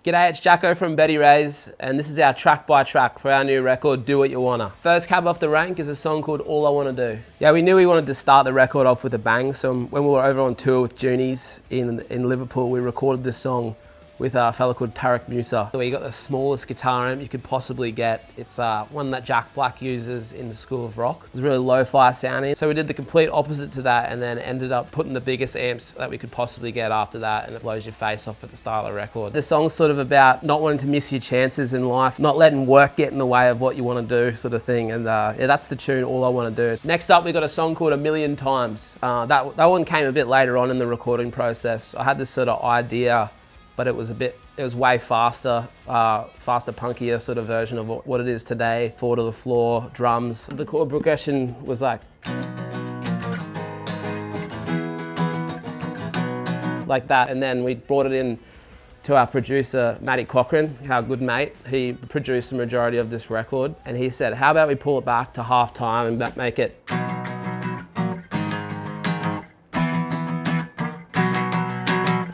G'day, it's Jacko from Beddy, and this is our track by track for our new record, Do What You Wanna. First cab off the rank is a song called All I Wanna Do. Yeah, we knew we wanted to start the record off with a bang, so when we were over on tour with Junies in Liverpool, we recorded this song with a fella called Tarek Musa. So we got the smallest guitar amp you could possibly get. It's one that Jack Black uses in the School of Rock. It was really lo-fi sounding. So we did the complete opposite to that and then ended up putting the biggest amps that we could possibly get after that, and it blows your face off at the start of the record. The song's sort of about not wanting to miss your chances in life, not letting work get in the way of what you want to do, sort of thing. And yeah, that's the tune, All I Want to Do. Next up, we got a song called A Million Times. That one came a bit later on in the recording process. I had this sort of idea, but it was way faster, punkier sort of version of what it is today. 4 to the floor, drums. The chord progression was like that, and then we brought it in to our producer, Matty Cochran, our good mate. He produced the majority of this record, and he said, how about we pull it back to half time and make it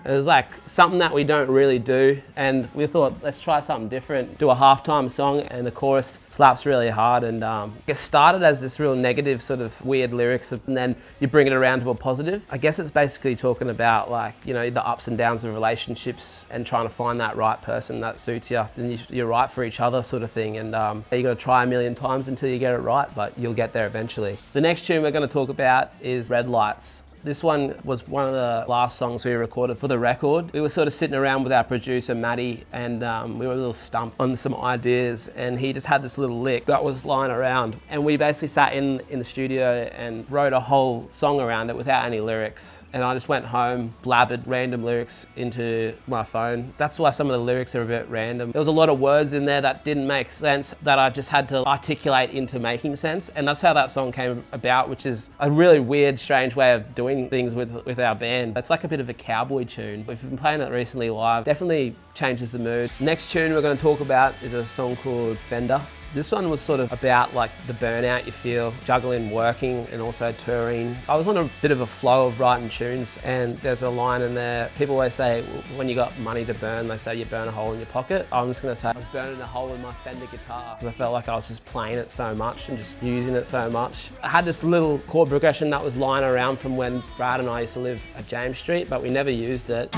It was like something that we don't really do, and we thought, let's try something different. Do a halftime song, and the chorus slaps really hard, and it started as this real negative sort of weird lyrics, and then you bring it around to a positive. I guess it's basically talking about, like, you know, the ups and downs of relationships and trying to find that right person that suits you, and you're right for each other, sort of thing. And you got to try a million times until you get it right, but you'll get there eventually. The next tune we're going to talk about is Red Lights. This one was one of the last songs we recorded for the record. We were sort of sitting around with our producer, Matty, and we were a little stumped on some ideas, and he just had this little lick that was lying around. And we basically sat in the studio and wrote a whole song around it without any lyrics. And I just went home, blabbered random lyrics into my phone. That's why some of the lyrics are a bit random. There was a lot of words in there that didn't make sense, that I just had to articulate into making sense. And that's how that song came about, which is a really weird, strange way of doing things with our band. It's like a bit of a cowboy tune. We've been playing it recently live. Definitely changes the mood. Next tune we're going to talk about is a song called Fender. This one was sort of about like the burnout you feel, juggling working and also touring. I was on a bit of a flow of writing tunes, and there's a line in there. People always say, when you got money to burn, they say you burn a hole in your pocket. I'm just gonna say I was burning a hole in my Fender guitar, because I felt like I was just playing it so much and just using it so much. I had this little chord progression that was lying around from when Brad and I used to live at James Street, but we never used it.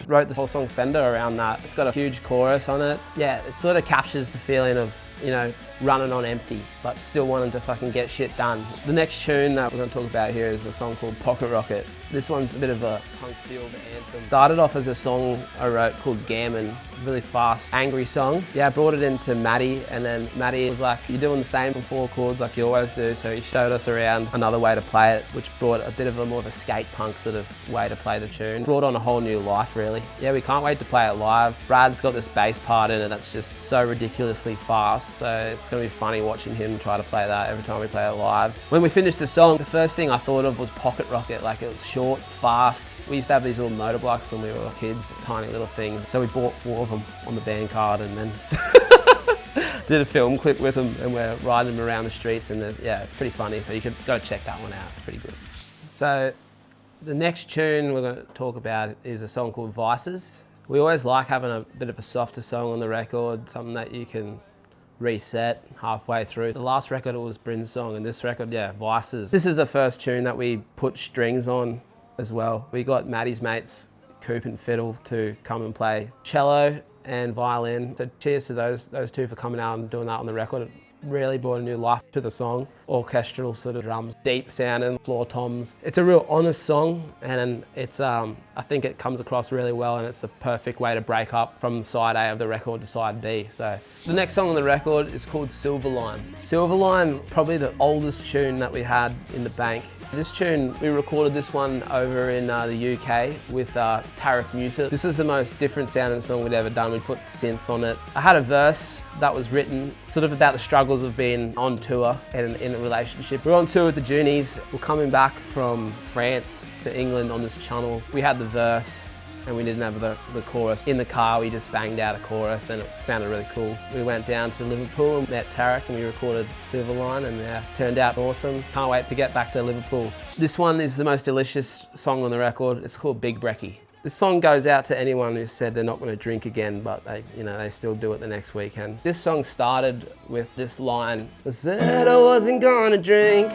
Wrote the whole song Fender around that. It's got a huge chorus on it. Yeah, it sort of captures the feeling of, you know, running on empty, but still wanting to fucking get shit done. The next tune that we're going to talk about here is a song called Pocket Rocket. This one's a bit of a punk-filled anthem. Started off as a song I wrote called Gammon, really fast, angry song. Yeah, I brought it into Matty, and then Matty was like, you're doing the same 4 chords like you always do, so he showed us around another way to play it, which brought a bit of a more of a skate punk sort of way to play the tune. Brought on a whole new life, really. Yeah, we can't wait to play it live. Brad's got this bass part in it that's just so ridiculously fast, so it's going to be funny watching him try to play that every time we play it live. When we finished the song, the first thing I thought of was Pocket Rocket. Like, it was short, fast. We used to have these little motor blocks when we were kids, tiny little things. So we bought 4 of them on the band card, and then did a film clip with them, and we're riding them around the streets, and yeah, it's pretty funny. So you could go check that one out. It's pretty good. So the next tune we're going to talk about is a song called Vices. We always like having a bit of a softer song on the record, something that you can reset halfway through. The last record, it was Bryn's song, and this record, yeah, Vices. This is the first tune that we put strings on as well. We got Matty's mates, Coop and Fiddle, to come and play cello and violin. So cheers to those two for coming out and doing that on the record. It really brought a new life to the song. Orchestral sort of drums, deep sounding, floor toms. It's a real honest song, and it's I think it comes across really well, and it's a perfect way to break up from side A of the record to side B. So the next song on the record is called Silverline. Silverline, probably the oldest tune that we had in the bank. This tune, we recorded this one over in the UK with Tarek Musa. This is the most different sounding song we'd ever done. We put synths on it. I had a verse that was written sort of about the struggles of being on tour and in a relationship. We were on tour with the Junies. We're coming back from France to England on this channel. We had the verse, and we didn't have the chorus. In the car, we just banged out a chorus and it sounded really cool. We went down to Liverpool and met Tarek and we recorded Silverline, and yeah, turned out awesome. Can't wait to get back to Liverpool. This one is the most delicious song on the record. It's called Big Brekie. This song goes out to anyone who said they're not going to drink again, but they still do it the next weekend. This song started with this line: I said I wasn't gonna drink,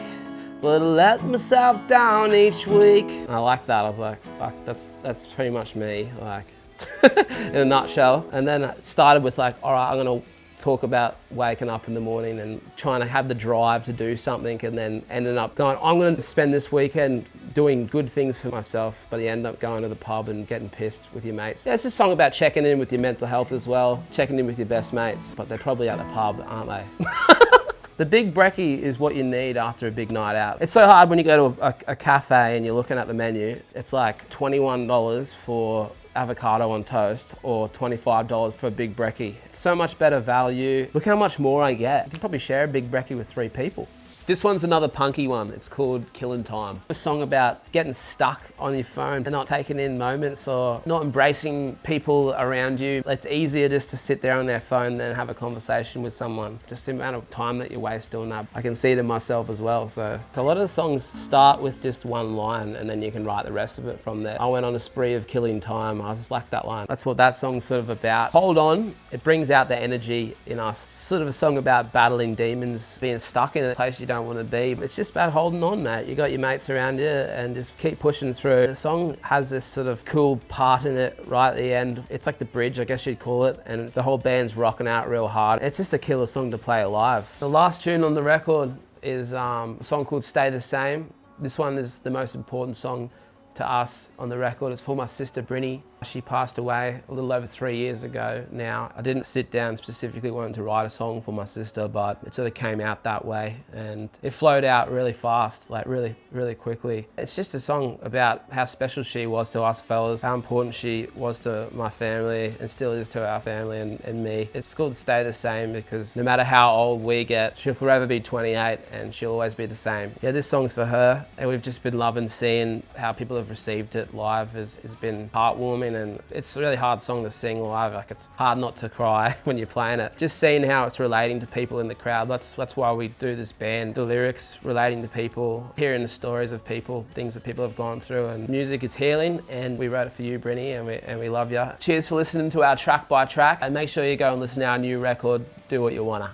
but I let myself down each week. And I like that. I was like, fuck, that's pretty much me, like, in a nutshell. And then it started with like, all right, I'm gonna talk about waking up in the morning and trying to have the drive to do something, and then ending up going, I'm going to spend this weekend doing good things for myself, but you end up going to the pub and getting pissed with your mates. Yeah, it's a song about checking in with your mental health as well, checking in with your best mates, but they're probably at the pub, aren't they? The Big Brekie is what you need after a big night out. It's so hard when you go to a cafe and you're looking at the menu. It's like $21 for avocado on toast or $25 for a Big Brekie. It's so much better value. Look how much more I get. You could probably share a Big Brekie with 3 people. This one's another punky one. It's called Killing Time. A song about getting stuck on your phone and not taking in moments or not embracing people around you. It's easier just to sit there on their phone than have a conversation with someone. Just the amount of time that you waste doing that. I can see it in myself as well. So a lot of the songs start with just one line and then you can write the rest of it from there. I went on a spree of killing time. I just like that line. That's what that song's sort of about. Hold on. It brings out the energy in us. It's sort of a song about battling demons, being stuck in a place you don't want to be. It's just about holding on, mate. You got your mates around you and just keep pushing through. The song has this sort of cool part in it right at the end. It's like the bridge, I guess you'd call it, and the whole band's rocking out real hard. It's just a killer song to play live. The last tune on the record is a song called Stay the Same. This one is the most important song to us on the record. It's for my sister Brekie. She passed away a little over 3 years ago now. I didn't sit down specifically wanting to write a song for my sister, but it sort of came out that way and it flowed out really fast, like really, really quickly. It's just a song about how special she was to us fellas, how important she was to my family and still is to our family and me. It's called Stay the Same because no matter how old we get, she'll forever be 28 and she'll always be the same. Yeah, this song's for her, and we've just been loving seeing how people have received it live. Has been heartwarming, and it's a really hard song to sing live. Like, it's hard not to cry when you're playing it. Just seeing how it's relating to people in the crowd. That's why we do this band. The lyrics relating to people, hearing the stories of people, things that people have gone through, and music is healing. And we wrote it for you, Brekie, and we love you. Cheers for listening to our track by track, and make sure you go and listen to our new record, Do What You Wanna.